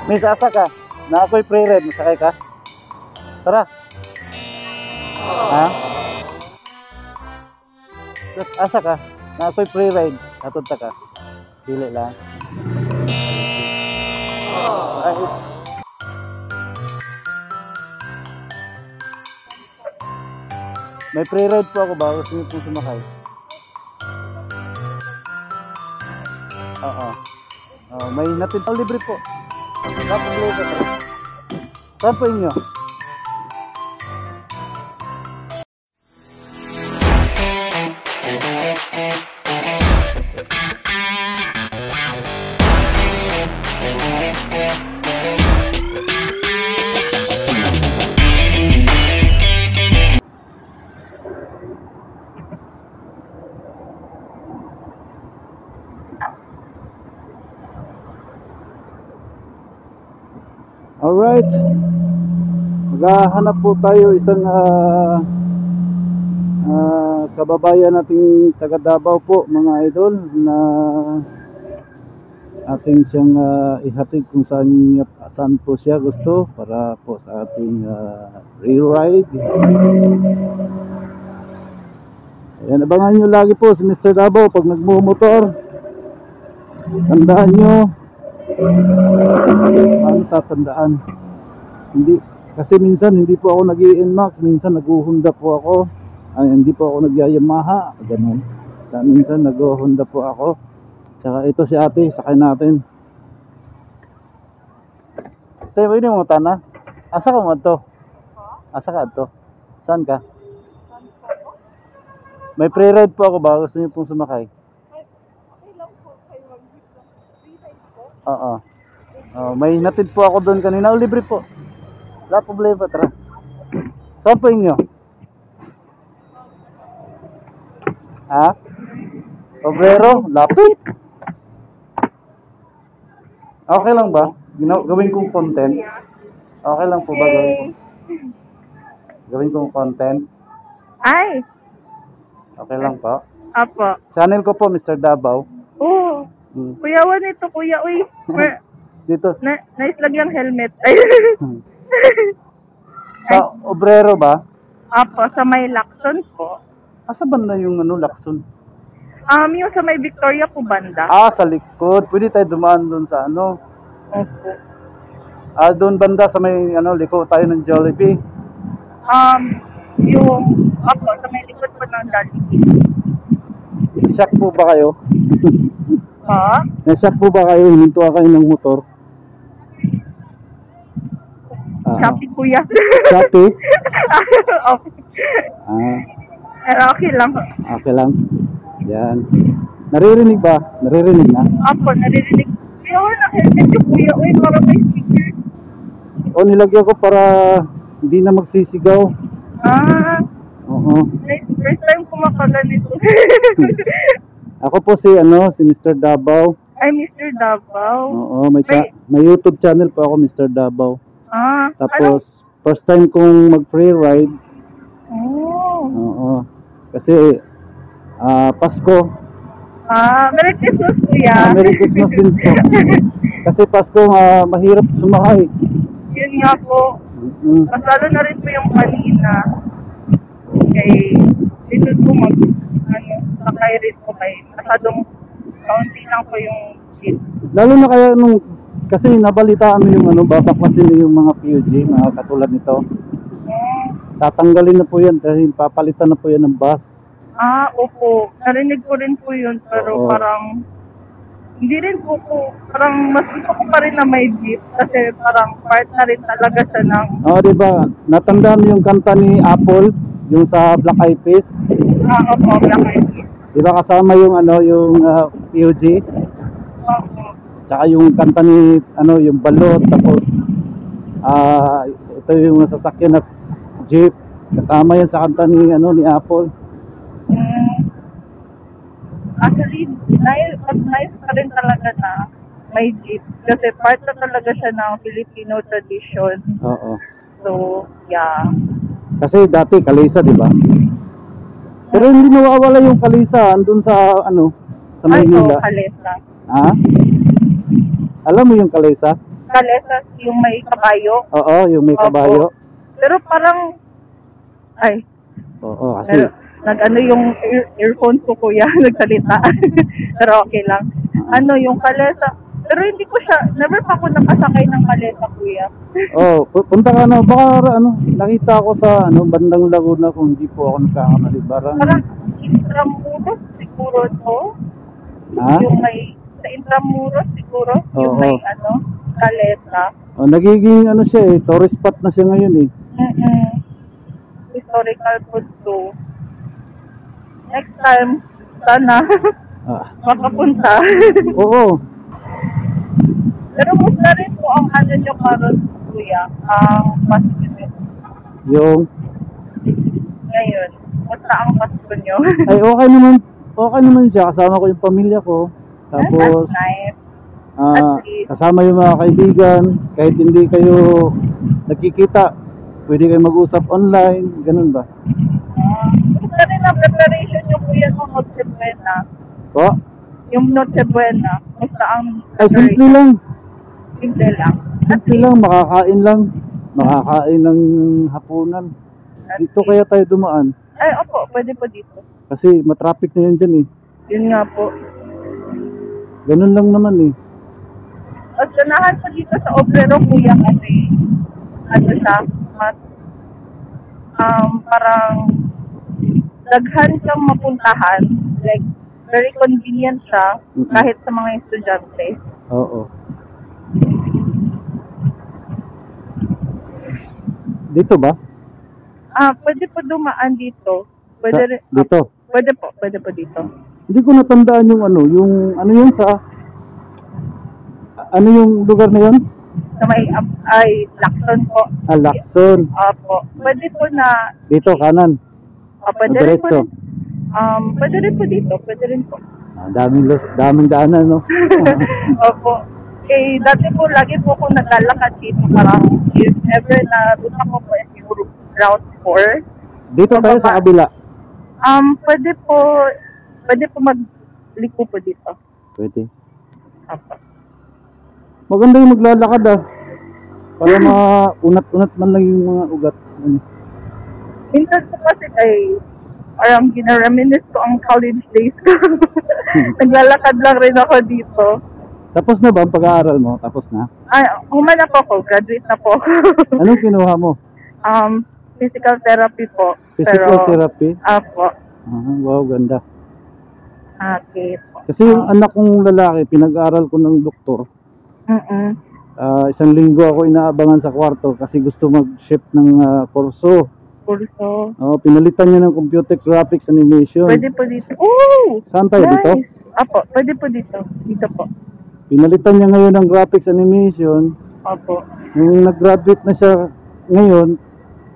Miss, asa ka? Na ako'y pre-ride, masakay ka? Tara. Ha? Asa ka? Na ako'y pre-ride, natunta ka? Dili lang. Ay. May pre-ride po ako ba? Gusto niyo pong sumakay? Oo. May natin libre po. Dapat libre po. Saan po inyo? Alright, maghahanap po tayo isang kababayan nating taga Davao po mga idol, na ating siyang ihatid kung saan po siya gusto para po sa ating re-ride. Ayan, abangan nyo lagi po si Mr. Davao pag nagmumotor. Tandaan nyo, ano tatandaan, hindi kasi minsan hindi po ako nag-i-NMAX, minsan nag-Honda po ako, hindi po ako nag-Yamaha, ganun. Minsan nag-Honda po ako. Saka ito si ate, sakay natin. Tayo, pwede mo tana? Asa ka mo to? Asa ka to? Saan ka? May pre-ride po ako ba? Gusto niyo pong sumakay? Oo. May natid po ako doon kanina. Libre po. Wala problema, tara. Saan po inyo? Ha? Obrero? Lapit? Okay lang ba? Gawin kong content? Okay lang po ba gawin kong content? Ay! Okay lang po? Apo. Channel ko po, Mr. Davao. Oo. Kuyawan ito, kuya. Uy, dito. Nice lang yung helmet. Ay. Sa Obrero ba? Apo, sa may Lacson po. Asa banda yung Lacson? Yung sa may Victoria po banda. Sa likod. Pwede tayo dumaan doon sa Opo. Doon banda sa may liko tayo ng Jollibee. Apo, sa may likod po ng Jollibee. Shock po ba kayo? Ha? Na-shock po ba kayo? Hininto kayo ng motor? Shopee, kuya. Shopee? Okay. Pero okay lang. Okay lang. Yan. Naririnig ba? Naririnig na? Apo, naririnig. Kaya na-helmet yung kuya. Uy, para may sticker. Nilagyan ko para hindi na magsisigaw. Oo. First time kumakala nito. Ako po si Mr. Davao. Ay, Mr. Davao. Oo, may YouTube channel po ako, Mr. Davao. Tapos, first time kong mag-free ride. Oo. Kasi, Pasko. Merry Christmas, kuya. Merry Christmas din po. Kasi Pasko, mahirap sumakay. Yun nga po. Mas lalo na rin po yung kanina. Okay. Dito po sakay rin po kayo. Masyadong kaunti lang po yung seat. Lalo na kaya kasi nabalitaan mo yung babaklasin yung mga PUJ, mga katulad nito. Tatanggalin na po yan dahil papalitan na po yan ng bus. Opo. Narinig ko rin po yun, pero parang hindi rin po parang mas gusto ko pa rin na may jeep kasi parang part na rin talaga siya ng... diba? Natandaan mo yung kanta ni Apple, yung sa Black Eyed Peas? Opo, Black Eyed Peas. Diba kasama yung PUJ? Opo. Tsaka yung kanta ni yung balot, tapos ito yung sasakyan na jeep, kasama yan sa kanta ni Apple. Actually, nice pa rin talaga na may jeep kasi part na talaga siya ng Filipino tradition. Oo. So, yeah. Kasi dati kalesa, di ba? Pero hindi nawawala yung kalesa andun sa sa Maynila. Kalesa. Alam mo yung kalesa? Kalesa, yung may kabayo. Oo, yung may Opo. kabayo. Pero parang, ay, Oo, kasi nag-ano yung earphones ko kuya, nagsalita. Pero okay lang. Ano yung Kalesa, pero hindi ko siya, never pa ako nakasakay ng Kalesa kuya. oh, punta ka na, baka nakita ko sa bandang Laguna kung hindi po ako nagkakamali. Parang Intramuros siguro to. Ha? Yung may, sa Intramuros siguro, yung Oo. may Kalesa. Oh, nagiging siya tourist spot na siya ngayon Historical food too. Next time, sana Ah, makapunta. oo. Pero musta rin po ang ano nyo karon kuya, ang Pasko nyo. Yung, Ngayon, musta ang Pasko nyo? ay okay naman siya. Kasama ko yung pamilya ko. Tapos, That's nice. ah, At least. kasama yung mga kaibigan. Kahit hindi kayo nagkikita, pwede kayo mag-usap online. Ganun ba? Musta rin ang preparation nyo kuya ng Noche Buena? Po? Yung Noche Buena, musta ang Ay, simple lang. Simple lang. Simple lang, makakain lang. Makakain ng hapunan. Dito kaya tayo dumaan. Ay, opo, pwede po dito. Kasi matraffic na yan dyan Yun nga po. Ganun lang naman At ganahan po dito sa Obrero kuya kasi ano siya, mas parang daghan siyang mapuntahan. Like, very convenient siya kahit sa mga estudyante. Oo. Dito ba? Pwede po dumaan dito. Pwede rin, Dito? pwede po dito. Hindi ko natandaan yung yun ano yung lugar na yun? Sa may, Lacson po. Lacson. Opo. Pwede po na, Dito, kanan. pwede rin po. Diretso. Pwede rin po dito. Pwede rin po. Daming daanan, no? Opo. Dati po, lagi po akong naglalakad dito. Parang, if ever na ruta ko po yung Route 4. Dito tayo sa kabila. Pwede po magliko po dito. Pwede. Opo. Maganda yung maglalakad para maunat-unat man lang yung mga ugat. Minsan po kasi parang ginaraminis ko ang college days ko. Naglalakad lang rin ako dito. Tapos na ba ang pag-aaral mo? Tapos na? Ay, humana po ako. Graduate na po. Anong kinuha mo? Physical therapy po. Physical therapy? Apo. Wow, ganda. Okay po. Kasi yung anak kong lalaki, pinag-aral ko ng doktor. Isang linggo ako inaabangan sa kwarto kasi gusto mag-shift ng kurso. Pinalitan niya ng computer graphics animation. Pwede po dito. Oh! Saan tayo? Nice. Dito? Apo, pwede po dito. Dito po. Pinalitan niya ngayon ng graphics animation. Opo. Nung nag-graduate na siya ngayon,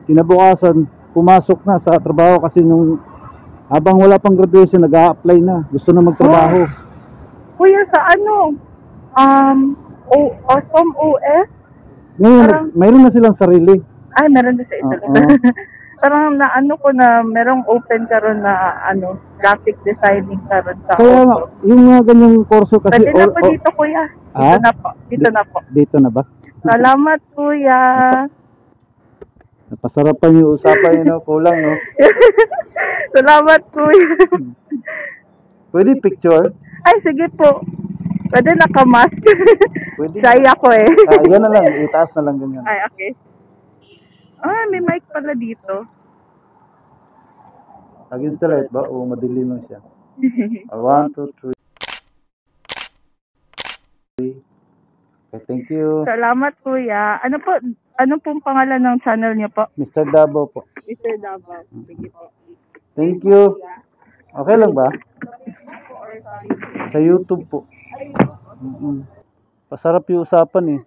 kinabukasan, pumasok na sa trabaho kasi habang wala pang graduation, nag-a-apply na. Gusto na magtrabaho. Kuya, sa ano? Awesome OS? Ngayon, mayroon na silang sarili. Ay, meron din sa Italy. Parang naano ko na merong open karon na graphic designing karon sa Kaya nga, yung mga ganyang kurso kasi... Pwede na po dito kuya. Dito na po. Dito na po. Dito na ba? Salamat kuya. Napasarapan yung usapan kulang Salamat kuya. Pwede picture? Ay, sige po. Pwede nakamask. Pwede. Shy ako Yan na lang, itaas na lang ganyan. Ay, okay. May mic pala dito. Against the light ba? O madilim lang siya? 1, 2, 3. Okay, thank you. Salamat kuya. Ano pong pangalan ng channel niyo po? Mr. Davao po. Mr. Davao. Sige po. Thank you. Okay lang ba? Sa YouTube po. Pasarap yung usapan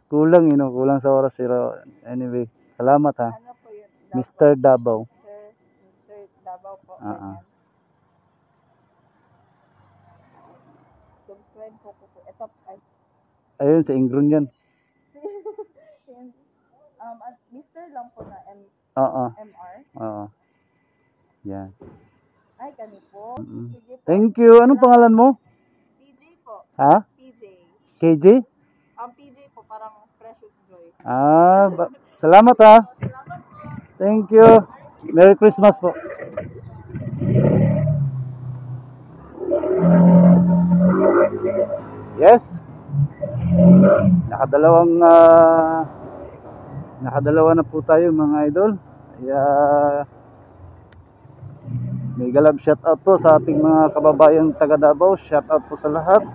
Kulang kulang sa oras pero anyway, salamat ha. Ano po yun? Mr. Davao. Mr. Davao po. Subscribe po po. Ito Ayun sa Ingron yan. Mr. lang po na MR. Oo. Yan. Ay, kani po. Sige po. Thank you. Anong pangalan mo? PJ po. Ha? PJ. KJ? Salamat ha. Thank you. Merry Christmas po. Yes. Nakadalawa na po tayo mga idol. Kaya mega love shout out po sa ating mga kababayang taga Davao. Shout out po sa lahat.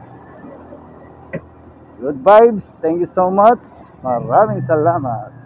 Good vibes. Thank you so much. Maraming salamat.